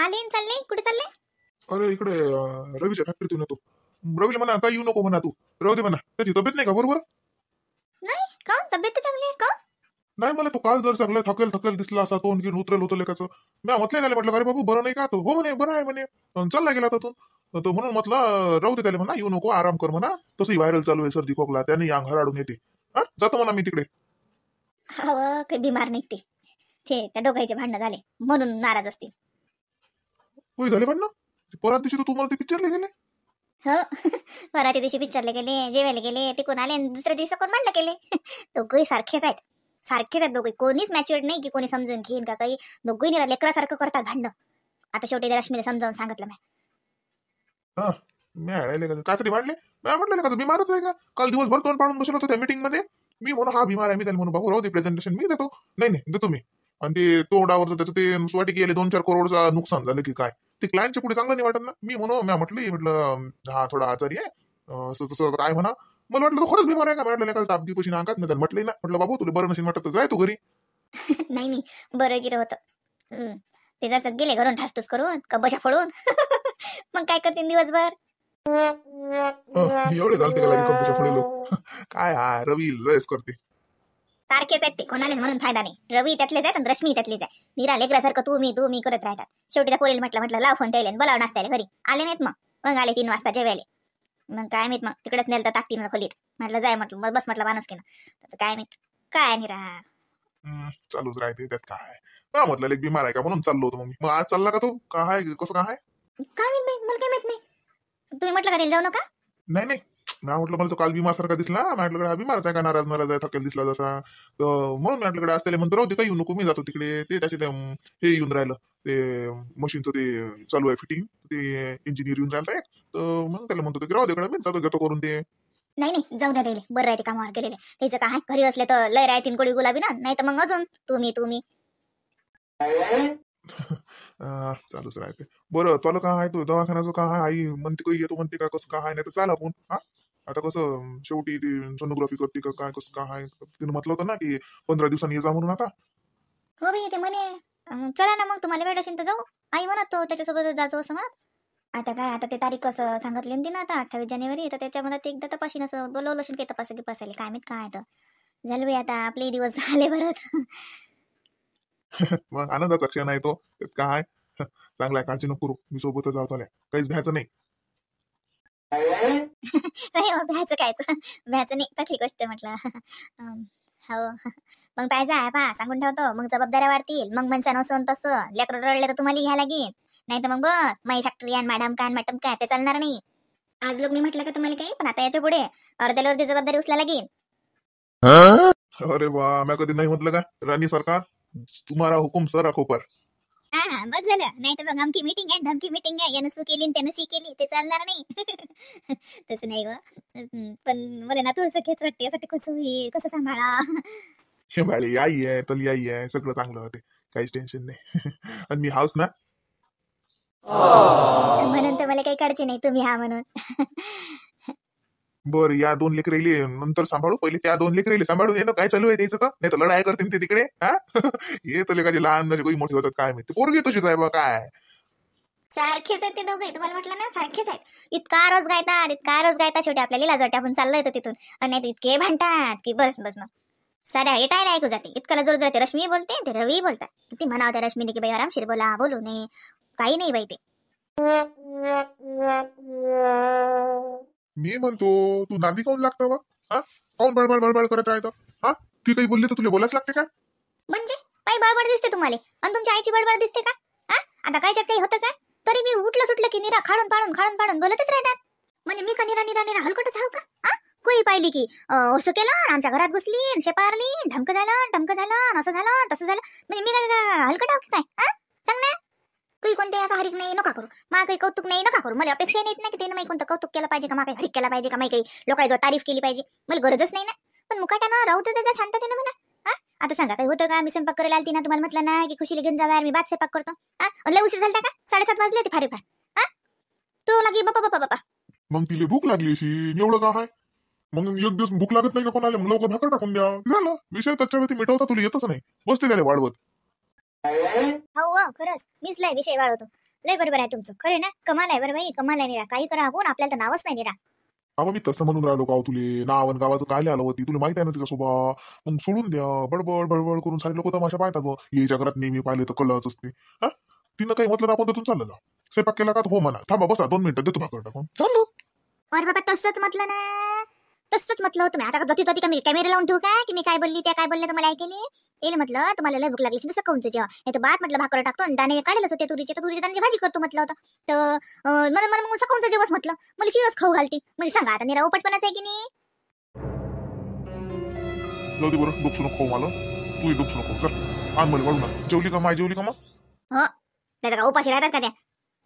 आले न चालले कुठे चालले? अरे इकडे रवीच्या फॅक्टरीतून येतो. रवीला म्हणा काही येऊ नको म्हणा, तू राहू दे म्हणा. त्याची तब्येत नाही का बरोबर? नाही का तब्येत तर चांगली आहे का? नाही मला तो काल जर चांगला थकेल थकेल दिसला असा, तोंड घेऊन उतरेल होतं लेखाचं. मी म्हटलं त्याला, म्हटलं अरे बाबू बरं नाही का? तो हो म्हणे बरं आहे म्हणे. चालला गेला तो. तो म्हणून म्हटलं राहू दे त्याला म्हणा, येऊ नको आराम कर म्हणा. तसंही व्हायरल चालू आहे सर्दी खोकला, त्याने अंग हराडून येते. हा जातो म्हणा मी तिकडे. हो काही बिमार नाही ते त्या दोघांचे भांडणं झाले म्हणून नाराज असतील. होय झाले पण ना, परत दिवशी तर तुम्हाला ते पिक्चरला गेले. हो वराच्या दिवशी पिक्चरला गेले, जेवायला गेले, ते कोण आले आणि दुसऱ्या दिवशी कोण भांडणं केले. दोघंही सारखेच आहेत दोघे. कोणीच मॅच्युअर्ड नाही की कोणी समजून घेईन का काही. दोघंही निरा लेकरासारखं करतात भांडणं. आता शेवटी रश्मीला समजावून सांगितलं मी. हा मी आळायले का कासाठी वाढले? मी म्हटलं का बिमारच आहे का? काल दिवसभर तोंड पाडून बसलो होतो त्या मीटिंग मध्ये. मी म्हणून हा बिमार आहे, मी त्याला म्हणून बाबू राहू दे प्रेझेंटेशन मी देतो. नाही देतो मी. आणि ते तोंडावर त्याचं ते वाटी गेले 2-4 करोडचा नुकसान झालं की काय. ते क्लायंटच्या पुढे चांगलं नाही वाटत ना. मी म्हटलं हा थोडा आजारी आहे तसं काय म्हणा. मला वाटलं तो खरंच बिमार आहे का? म्हटलं काल तापदी पशी अंगात नाही म्हटलं ना. म्हटलं बाबू तुला बरं नसेल वाटत तर जाय तू घरी. नाही बरं गिरं होतं. ते जसं गेले घरून ठासटूस करून कबशा फोडून मग काय करतील दिवसभर. एवढे झालते का कंपनीच्या पुढे लोक? काय हा रवी लयच करते. सारखेच आहेत ते, कोणाला म्हणून फायदा नाही. रवी त्यातलेच आहेत आणि रश्मी त्यातलीच आहे. निरा लेकरासारखं तू मी करत राहतात. शेवटी त्या पोरीला म्हटलं लाव फोन त्याला बोलाव नाश्त्याला घरी. आले नाहीत मग आले 3 वाजता जेवायले. मग काय माहित मग तिकडेच नेलं तर ताकतीनं खोलीत. म्हटलं जाय म्हटलं बस म्हटलं माणूस केलं काय माहित काय निरा चालूच राहते त्यात काय. म्हटलं लेक बिमार आहे का म्हणून चाललो होतो. मग आज चालला का तो? काय कसं काय माहित बाई, मला काय माहित नाही. तुम्ही म्हटलं का त्याला जाऊ नका? नाही मी म्हटलं मला तो काल बिमार सारखा दिसला. म्हटलं हा बिमारच आहे का, नाराज आहे, थकेल दिसला जसा. म्हणून म्हटलं आज त्याला म्हणतो राहू दे काही येऊ नको, मी जातो तिकडे. ते त्याचे हे येऊन राहिलं ते मशीनचं ते चालू आहे फिटिंग, ते इंजिनियर येऊन राहिलं. तर मग त्याला म्हणतो की राहू दे मी जातो घेतो करून ते. नाही जाऊ द्या त्याला, बरं राहते कामावर गेलेले. त्याचं काय घरी असले तर लय राहतील गोडी गुलाबी ना, नाही तर मग अजून तुम्ही चालूच राहते. बरं तुला काय आहे, तू दवाखान्याचं काय आई म्हणते काही येतो म्हणते का, कसं काय नाही तर चाल आपण. हा आता कसं शेवटी ती सोनोग्राफी करते का काय, कसं काय तिने म्हटलं होतं ना की 15 दिवसांनी ये जा म्हणून. आता हो भाई ते म्हणे चला ना मग तुम्हाला वेळ असेल तर जाऊ. आई म्हणत तो त्याच्यासोबत जायचो असं म्हणत. आता काय आता ते तारीख कसं सांगितली ना तिनं, आता 28 जानेवारी. तर त्याच्यामध्ये ते एकदा तपाशीन असं बोलवलं असेल काही तपासायला काय माहित काय तर झालं बाई. आता आपले दिवस झाले परत. मग आनंदाचा क्षण आहे तो. त्यात काय चांगला काळजी नको करू, मी सोबतच जाऊ आल्या, काहीच भ्यायचं नाही. नाही हो भ्यायचं नाही त्यातली गोष्ट म्हटलं. हो मग पाहिजे आहे पा सांगून ठेवतो. मग जबाबदाऱ्या वाढतील. मग मनसा नसून तसं लेकरं रडले तर तुम्हाला घ्यायला लागेल. नाही तर मग बस माई फॅक्टरी आणि मॅडम काय ते चालणार नाही. आज लोक मी म्हटलं का तुम्हाला काही, पण आता याच्या पुढे अर्ध्याला अर्धी जबाबदारी उचला लागेल. अरे वा, मी कधी नाही म्हटलं का राणी सरकार, तुम्हाला हुकुम सर अखोपर. हा बस झालं. नाही तर मग आमची मीटिंग आहे, धमकी मीटिंग आहे, यानं सू केली त्यानं सी केली, ते चालणार नाही. तसं नाही ग, पण मला ना थोडंसं खेच वाटते यासाठी कसं होईल, कसं सांभाळा. हे बाळी आई आहे, तली आई आहे, सगळं चांगलं होते, काहीच टेन्शन नाही. आणि मी हाऊस ना म्हणून तर मला काही काढचे नाही तुम्ही हा म्हणून. बरं या 2 लेकरेली नंतर सांभाळू, पहिले त्या 2 लेकरेली सांभाळून येणं काय चालू आहे त्याचं. तर नाही तर लढाई करतील ते तिकडे. हा हे तर लेखाचे लहान काही मोठे होतात काय माहिती. पोरगी तुझीच आहे बा काय. सारखेच आहेत ते दोघे, तुम्हाला म्हटलं ना सारखेच आहेत. इतका रोज गायतात शेवटी आपल्याला लाज वाटते आपण चाललो येतो तिथून. आणि नाही इतके भांडतात की बस मग साऱ्या एटायला ऐकू जाते. इतकं जोर जाते. रश्मी बोलते ते रवी बोलतात. किती म्हणावं त्या रश्मीने की बाई आरामशीर बोलू नये, काही नाही बाई ते. मी म्हणतो तू नांदी काऊन लागतं बा? हा काऊन बडबड करत राहतं? हा ती काही बोलली तर तुला बोलायच लागते का? म्हणजे बाई बडबड दिसते तुम्हाला आणि तुमच्या आईची बडबड दिसते का? हा आता कायच्यात काही होतं का? तरी मी उठलं सुटलं की निरा खाडून पाडून बोलतच राहतात. म्हणजे मी का निरा हलकटच हाव का? हा कोई पाहिली की असं केलं, आमच्या घरात घुसली, शेपारली, ढमकं झालं, असं झालं तसं झालं. म्हणजे मी काय हलकट हाव की काय? हा सांग ना. काही कोणत्या याचा हरिक नाही नका करू, मला काही कौतुक नाही नका करू. मला अपेक्षा नाहीत ना की त्यानं कोणतं कौतुक केलं पाहिजे का, मला काही हरिक केला पाहिजे का, काही लोकांनी तारीफ केली पाहिजे, मला गरजच नाही ना. पण मुकाट्यानं राहू तर त्याच्या शांततेनं म्हणा. हा आता सांगा काही होतं का? मी स्वयंपाक करायला आलती ना, तुम्हाला म्हटलं ना की खुशीला घेऊन जाव्या, मी बाद स्वयंपाक करतो. हा लय उशीर झालता का? 7:30 वाजले ते फार. हा तो लागी बापा. मग तिला भूक लागली अशी एवढं का आहे? मग एक दिवस भूक लागत नाही का कोणाला? लवकर भाकर टाकून द्या, झालं विषय. त्याच्यावरती मिटवता तुला येतच नाही, बसते त्याला वाढवत. हो खरंच मीच लय विषय वाढवतो. लय बरोबर आहे तुमचं, खरे ना, कमाल आहे बरं बाई, कमाल आहे निरा. काही करा आपण, आपल्याला तर नावच नाही निरा. अहो मी तसं म्हणून राहिलो का हो तुले, नाव आणि गावाचं काय आलं होती तुला माहित आहे ना तिचा स्वभाव. मग सोडून द्या, बडबड बडबड करून सारे लोक तमाशा पाहतात बुवा. याच्या घरात नेहमी पाहिले तर कळच असते. हा, तिनं काही म्हटलं तर आपण तिथून चाललं जा. स्वयंपाक केला का तर हो म्हणा, थांबा बसा 2 मिनिटं देतो भाकर टाकून चालू. अरे बाबा तसंच म्हटलं ना, तसंच म्हटलं होतं मी. आता जती तती का मी कॅमेरा लावून ठेवू का, की मी काय बोलली त्या काय बोलल्या तुम्हाला ऐकले. येईल म्हटलं तुम्हाला लय भूक लागली तसं काऊनचं जेव्हा नाही तर बात म्हटलं भाकर टाकतो आणि दाणे काढलेच होते तुरीचे, तर तुरीच्या दाण्याची भाजी करतो म्हटलं होतं. तर मला मला मग सकाळचं जेवच म्हटलं, मला शिवच खाऊ घालते. म्हणजे सांगा आता निरा उपटपणाच आहे की नाही. जाऊ दे बरं, डोकसू नको खाऊ मला, तू डोकसू नको. चल आण मला वाढू ना. जेवली का माय, जेवली का मग? हो नाही का उपाशी राहतात का त्या,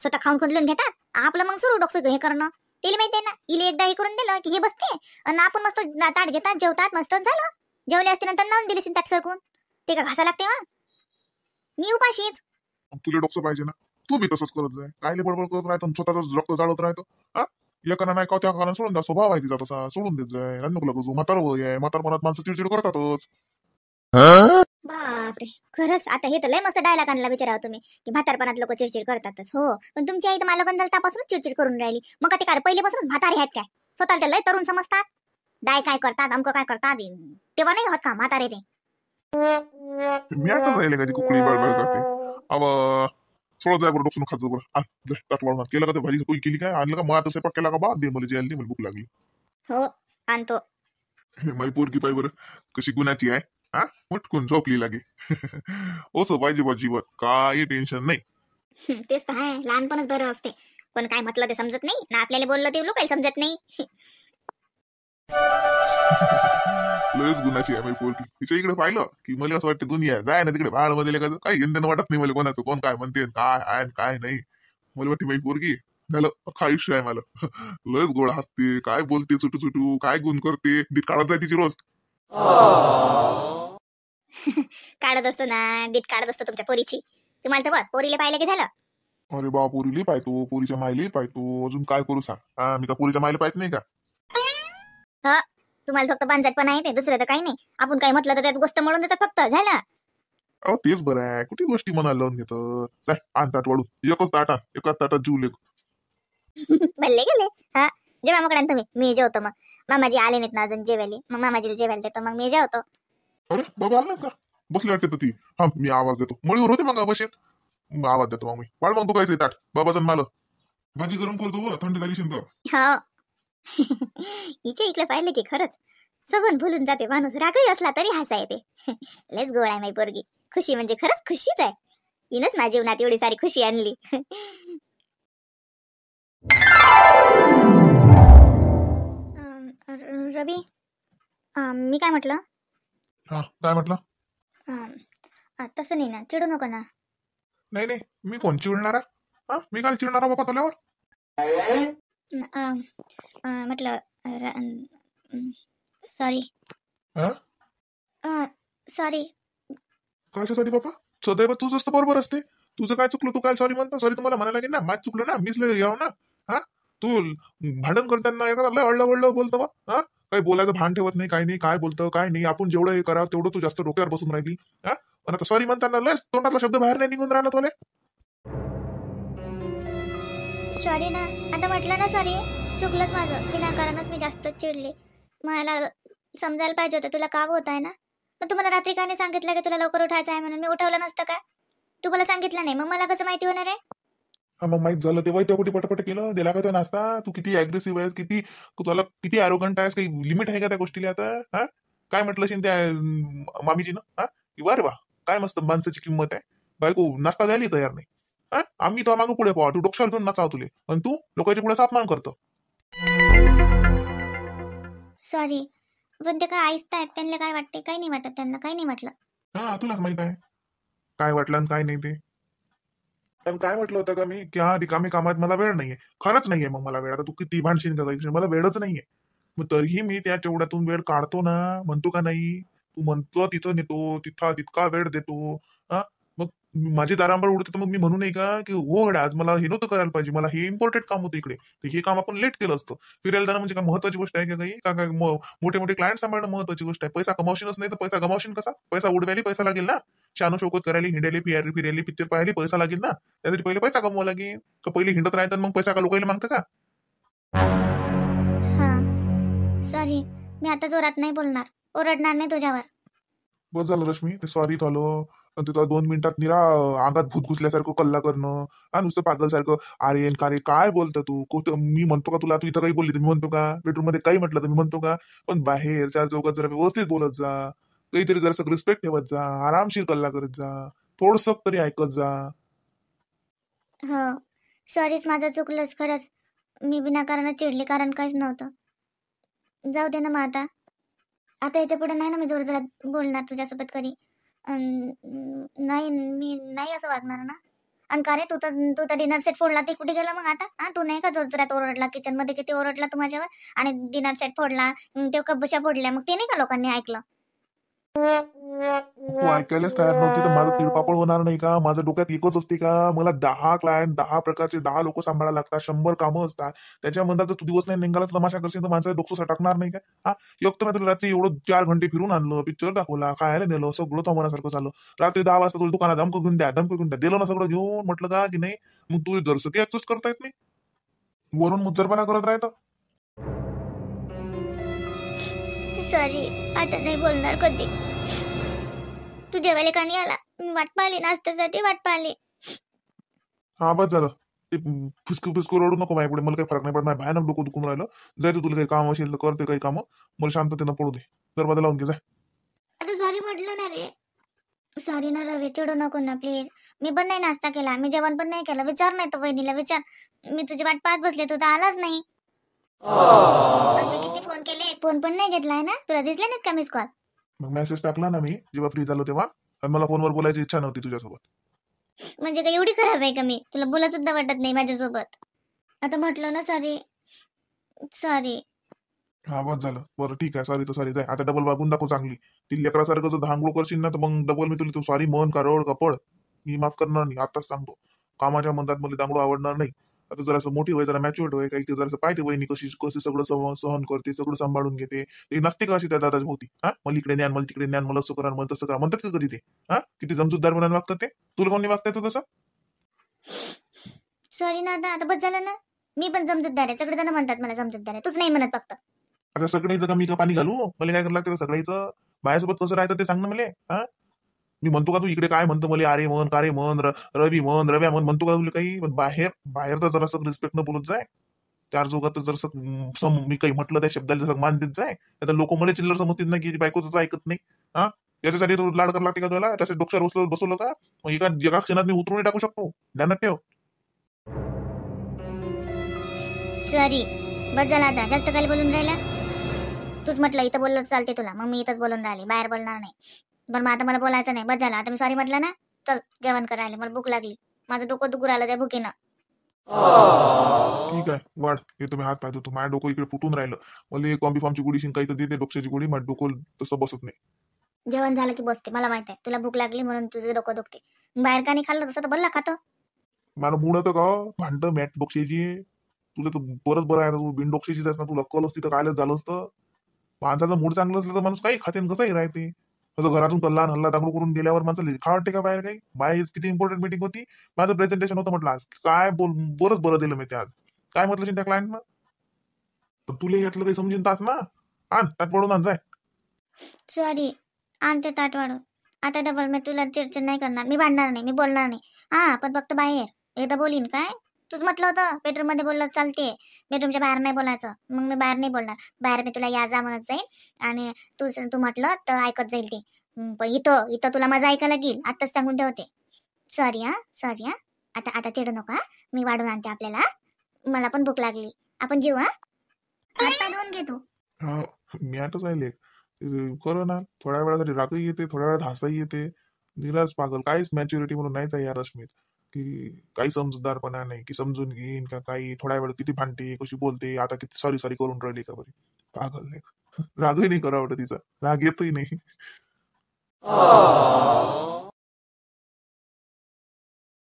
स्वतः खाऊन खुदलून घेतात. आपलं मग सुरू डोकं हे करणं. तिला माहिती आहे ना, इले एकदा हे करून दिलं की हे बसते आणि आपण मस्त ताट घेतात, जेवतात, मस्त झालं. जेवले असते नंतर नावून दिली ताट सरकून, ते का घासा लागते मग. मी उपाशीच. तुला डोकसं पाहिजे ना, तू बी तसंच करत जाय. कायले बडबड करत राहतो, स्वतःच रक्त जाळत राहतो. हा, एकाना नाही का त्या कारण सोडून द्या. स्वभाव आहे तिचा तसा, सोडून देत जाय. नको लागू, म्हातार वय आहे, म्हातारपणात माणसं चिडचिड करतातच. बापरे, खरंच आता हे तर लय मस्त डायलॉग आणला बिचारा तुम्ही, की म्हातारपणात लोक चिडचिड करतातच. हो, पण तुमची आई तर मला गंधलतापासूनच चिडचिड करून राहिली. मग ते काय पहिलेपासूनच म्हातारे आहेत काय? स्वतःला ते लय तरुण समजतात. डाय काय करतात, अमकं काय करतात, तेव्हा नाही होत का म्हातारे ते. मी आताच राहिले का ती कुकडी बडबड करते. अब सोडत जाय बरं, डोकसून खात जा बरं. जाय ताट वाढून केलं का ते भाजी पोळी केली काय, आणलं का मग आता स्वयंपाक केला का बा दे मला जेवायला, दे मला भूक लागली. हो आणतो. माई पोरगी पाय बरं कशी गुणाची आहे. हा, उठकून झोपली लागे. ओसं पाहिजे बा जीवन, काही टेन्शन नाही. तेच तर आहे, लहानपणच बरं असते. पण काय म्हटलं ते समजत नाही ना, आपल्याला बोललं ते लोकांना समजत नाही. लयच गुणाची आहे माई पोरगी. तिच्या इकडे पाहिलं की मला असं वाटतं दुनिया जाय ना तिकडे भाड मध्ये का काही इंधन वाटत नाही मला, कोणाचं कोण काय म्हणते काय आहे काय नाही. मला वाटते माई पोरगी झालं अख्खा आयुष्य आहे मला. लयच गोड हसते, काय बोलते चुटू चुटू, काय गुण करते, दीट काढत जाय तिची रोज. काढत असतो ना, दीट काढत असतो तुमच्या पोरीची. तुम्हाला तर बस पोरीला पाहिलं की झालं. अरे बा, पोरीली पाहतो, पोरीच्या मायली पाहतो, अजून काय करू सांग. हा, मी का पोरीच्या मायला पाहत नाही का? हा, तुम्हाला फक्त बांधत पण आहे ते, दुसरं तर काही नाही. आपण काय म्हटलं तर त्यात गोष्ट म्हणून देतात फक्त, झालं. अहो तेच बरं आहे, कुठे गोष्टी मनाला लावून घेतं. जाय आण ताट वाढून, एकच ताट आण, एकाच ताटात जीव लेख. भल्ले गेले. हा, जेव्हा मग तुम्ही, मी जेवतो. मग मामाजी आले नाहीत ना अजून जेवायला, मग मामाजीला जेवायला देतो, मग मी जेवतो. अरे बाबा आला नाही का? बसली वाटते तर ती. हा, मी आवाज देतो, मळीवर होते मग बसेल. आवाज देतो मग मी. वाढ मग तू कायचं ताट, बाबाचं मला भाजी गरम करतो, थंडी झाली शिंद. हो. हिच्या इकडे पाहिलं की खरंच सबन भुलून जाते माणूस, रागही असला तरी हसा येते. लयच गोड आहे माई पोरगी. खुशी म्हणजे खरंच खुशीच आहे. हिनच माझ्या जीवनात एवढी सारी खुशी आणली. रवी, मी काय म्हटलं? हा, काय म्हटलं? तसं नाही ना, चिडू नको ना. नाही नाही, मी कोण चिडणारा? हा, मी काय चिडणारा बाबा तुल्यावर? म्हटलं सॉरी. सॉरी. कशासाठी बाबा? सदैव तुझंच तर बरोबर असते. तुझं काय चुकलं, तू काय सॉरी म्हणतो? सॉरी तुम्हाला म्हणायला लागेल ना, माझ चुकलं ना, मीच लय यावं ना. हा, तू भांडण करताना एखादा लय अळलं बोलतो बा. हा, काही बोलायचं भान ठेवत नाही, काय नाही, काय बोलतं काय नाही. आपण जेवढं हे करा तेवढं तू जास्त डोक्यावर बसून राहिली. हा, पण आता सॉरी म्हणताना लस तोंडातला शब्द बाहेर नाही निघून राहिला तुला. सॉरी ना, आता म्हटलं ना सॉरी. चुकलंच माझं, विनाकारणच मी जास्त चिडले. मला समजायला पाहिजे होतं तुला का होत आहे ना. मग तुम्हाला रात्री का नाही सांगितलं की तुला लवकर उठायचं आहे म्हणून? मी उठवलं नसतं का? तुम्हाला सांगितलं नाही, मग मला कसं माहिती होणार आहे? हा, मग माहित झालं तेव्हा त्या कुठे पटपट केलं, दिला का तो नाश्ता? तू किती अग्रेसिव्ह आहेस, किती तुला किती आरोगंट आहेस, काही लिमिट आहे का त्या गोष्टीला आता? हा, काय म्हटलं असेल त्या मामीजीनं? हा, बरं बा, काय मस्त माणसाची किंमत आहे. बायको नाश्ता द्यायला तयार नाही. हा, आम्ही तो मागं पुढे पाहा, तू डोक्यावर घेऊन नाचाव तुले, आणि तू लोकांच्या पुढे अपमान करतो. सॉरी, पण ते काय ऐकतायत, त्यांना काय वाटते? काही नाही वाटत त्यांना, काही नाही म्हटलं. हा, तुलाच माहित आहे काय वाटलं आणि काय नाही ते. पण काय म्हटलं होतं का मी, की हा रिकामी कामात मला वेळ नाहीये. खरंच नाहीये मग मला वेळ. आता तू किती भांडशील त्याचा, मला वेळच नाहीये. मग तरीही मी त्या तेवढ्यातून वेळ काढतो ना, म्हणतो का नाही? तू म्हणतो तिथं नेतो, तिथं तितका वेळ देतो. हा, मग माझी दारांबर उडते तर मग मी म्हणू नाही का की हो गड्या आज मला हे नव्हतं करायला पाहिजे, मला हे इम्पॉर्टंट काम होतं इकडे, तर हे काम आपण लेट केलं असतं. फिरायला जाणं म्हणजे काय महत्वाची गोष्ट आहे का काही? का काय मोठे मोठे क्लायंट सांभाळणं महत्वाची गोष्ट आहे? पैसा कमावशीनच नाही तर पैसा गमावशीन कसा? पैसा उडवायला पैसा लागेल ना. शानो शौकत करायला, हिंडायला, फिरायला, पिक्चर पाहायला पैसा लागेल ना. त्यासाठी पहिले पैसा कमवा लागेल. तर पहिले हिंडत राहतात मग पैसा का लोकांना मागतं का? हा सॉरी, मी आता जोरात नाही बोलणार, ओरडणार नाही तुझ्यावर. बस झालं रश्मी, ते सॉरी झालं. आणि तिथं 2 मिनिटात निरा अंगात भूत घुसल्यासारखं कल्ला करणं, हा नुसतं पागलसारखं. अरे का रे काय बोलतं तू? मी म्हणतो का तुला, तू इथं काही बोलली तर मी म्हणतो का? बेडरूम मध्ये काही म्हटलं तर मी म्हणतो का? पण बाहेर चार चौकात जरा व्यवस्थित बोलत जा, काहीतरी जरा रिस्पेक्ट ठेवत जा, आरामशीर कल्ला करत जा, थोडस तरी ऐकत जा. हो सॉरीच, माझं चुकलंच खरंच. मी विनाकारण चिडले, कारण काहीच नव्हतं. जाऊ दे ना मग आता. आता याच्या पुढे नाही ना मी जोर जोरात बोलणार तुझ्यासोबत कधी. नाही, मी नाही असं वागणार ना. आणि का रे, तू तर डिनर सेट फोडला, ते कुठे गेला मग आता? हा, तू नाही का जोर जोरात ओरडला किचन मध्ये, किती ओरडला तू माझ्यावर. आणि डिनर सेट फोडला, ते कब्बशा फोडल्या, मग ते नाही का लोकांनी ऐकलं? तू ऐकायलाच तयार नव्हती तर माझं तिळपापड होणार नाही का? माझ्या डोक्यात एकच असते का? मला 10 क्लायंट, 10 प्रकारचे 10 लोक सांभाळायला लागतात, 100 कामं असतात. त्याच्यामध्ये जर तू दिवस नाही निघाला तर तमाशा करशील तर माणसाला डोकं टाकणार नाही का? हा, एक तर मी तुला रात्री एवढं 4 घंटे फिरून आणलं, पिक्चर दाखवला, खायला नेलं, सगळं थांबवण्यासारखं झालं. रात्री 10 वाजता तुला दुकानात धमक घेऊन द्या, दिलं ना सगळं घेऊन, म्हटलं का की नाही. मग तू जरसं की ऍडजस्ट करता येत नाही, वरून मुज्जरपणा करत राहतं. सॉरी, आता नाही बोलणार कधी. तू जेवायला का नाही आला? मी वाट पाहिली, नाश्त्यासाठी वाट पाहिली. हा बस झालं. ते फिसकू फिसकू रडू नको माझ्या पुढे, मला काही फरक नाही पडणार. भयानक डोकं दुखून राहिलं. जाय तू, तुला काही काम असेल तर करते काही कामं, मला शांततेनं पडू दे. दरवाजा लावून घे जाय. आता सॉरी म्हटलं ना रे. सॉरी ना रवी, चिडू नको ना प्लीज. मी पण नाही नाश्ता केला, मी जेवण पण नाही केलं. विचार नाही तर वहिनीला विचार. मी तुझी वाट पाहत बसले, तू तर आलाच नाही. आणि मी किती फोन केले, एक फोन पण नाही घेतलाय ना. तुला दिसले नाहीत का मिस कॉल? मग मेसेज टाकला ना मी जेव्हा फ्री झालो तेव्हा, आणि मला फोनवर बोलायची इच्छा नव्हती तुझ्यासोबत. म्हणजे काय एवढी खराब आहे का मी? तुला बोला सुद्धा वाटत नाही माझ्यासोबत? आता म्हटलं ना सॉरी. सॉरी. हा बस झालं. बरं ठीक आहे, सॉरी तर सॉरी. जाय आता डबल वागून दाखव चांगली. ती लेकरासारखं जर धांगडू करशील ना तर मग डबल मी तुला तू सॉरी म्हण का रड का पड, मी माफ करणार नाही. आताच सांगतो, कामाच्या मधात मला दांगडू आवडणार नाही. आता जरासं मोठी होय, जरा मॅच्युअर्ड होय, काही जरासं पाहिजे वहिनी कशी कशी सगळं सहन करते, सगळं सांभाळून घेते. ते नसते का अशी त्या दादाची भोवती, हा मला इकडे न्यान, मला तिकडे न्यान, मला असं करा, मला तसं करा म्हणतात का कधी ते? हा, किती जमजूतदार म्हणून वागतात ते. तुला कोणी वागताय तू तसं? सॉरी ना, आता बस झालं ना. मी पण समजूतदार आहे, सगळेजण म्हणतात मला समजूतदार आहे, तूच नाही म्हणत फक्त. आता सगळ्याचं का मी का पाणी घालू? मला काय करायला लागतं सगळ्याचं? माझ्यासोबत कसं राहतं ते सांग ना मला. हा, मी म्हणतो का तू इकडे काय म्हणतो मला, अरे म्हण, का रे म्हण, रवी म्हण, रव्या म्हण, म्हणतो का तुला काही? पण बाहेर बाहेर तर जरासं रिस्पेक्ट न बोलत जाय. चार चौघात तर जरासं मी काही म्हटलं त्या शब्दाला जसं मान देत जाय. आता लोक मला चिल्लर समजतील ना की बायकोच ऐकत नाही. हा, याच्यासाठी तो लाड करायला लागते का तुला? त्यासाठी डोक्यावर बसवलं का? मग एका क्षणात मी उतरून टाकू शकतो, ध्यानात ठेव. सॉरी, बस झालं आता. जास्त काय बोलून राहिला? तूच म्हटलं इथं बोललं चालते तुला, मग मी इथंच बोलून राहिली, बाहेर बोलणार नाही. पण मग आता मला बोलायचं नाही, बस झालं. आता मी सॉरी म्हटलं ना. चल जेवण करायला, मला भूक लागली. माझं डोकं दुखू राहिलं त्या भुकीनं. ठीक आहे, वाढ. हे तुम्ही हात पाहतो, तू माझ्या डोकं इकडे फुटून राहिलं. मला कॉम्बी फॉर्मची गोळी शिंकाई तर देते, डोक्याची गोळी. माझं डोकं तसं बसत नाही. जेवण झालं की बसते, मला माहित आहे. तुला भूक लागली म्हणून तुझं डोकं दुखते. बाहेर का नाही खाल्लं तसं तर बल्ला खातं. मला मूड होतं का भांडतं मॅट डोक्याची? तुला तर बरंच बरं आहे, तू बिन डोक्याचीच आहेस ना. तुला अक्कल असती तर कायच झालं असतं. माणसाचं मूड चांगलं असलं तर माणूस काही खाते आणि कसंही राहते. असं घरातून कल्ला हल्ला दांगडू करून गेल्यावर माणसाला खा वाटते का बाहेर काही? बाहेर किती इम्पॉर्टंट मीटिंग होती, माझं प्रेझेंटेशन होतं म्हटलं आज. काय बरंच बरं दिलं मी ते आज. काय म्हटलं त्या क्लायंटनं? पण तुला यातलं काही समजून तास ना. आण ताट पडून आण जाय. सॉरी, आणते ताट वाढून. आता डबल मी तुला चिडचिड नाही करणार, मी भांडणार नाही, मी बोलणार नाही. हा, पण फक्त बाहेर एकदा बोलीन काय. तूच म्हटलं होतं बेडरूम मध्ये बोललं चालते, बेडरूमच्या बाहेर नाही बोलायचं. मग मी बाहेर नाही बोलणार. बाहेर मी तुला या जा म्हणत जाईल आणि तू म्हटलं तर ऐकत जाईल ते. पण इथं इथं तुला माझं ऐकायला लागेल, आत्ताच सांगून ठेवते. सॉरी हा, सॉरी हा. आता आता चिडू नका, मी वाढून आणते आपल्याला. मला पण भूक लागली, आपण जेवू. हा, हात पाय धुवून घे तू. हा, मी आठच आहे लेक. करो ना, थोड्या वेळासाठी रागही येते, थोड्या वेळात हसाही येते. निराश पागल. काहीच मॅच्युरिटी म्हणून नाहीच आहे या रश्मीत, की काही समजूतदारपणा नाही, की समजून घेईन का काही. थोड्या वेळ किती भांडते, कशी बोलते, आता किती सॉरी सॉरी करून राहिली का बरी. पागल लेक. रागही नाही करा वाटत तिचा, राग येतही नाही.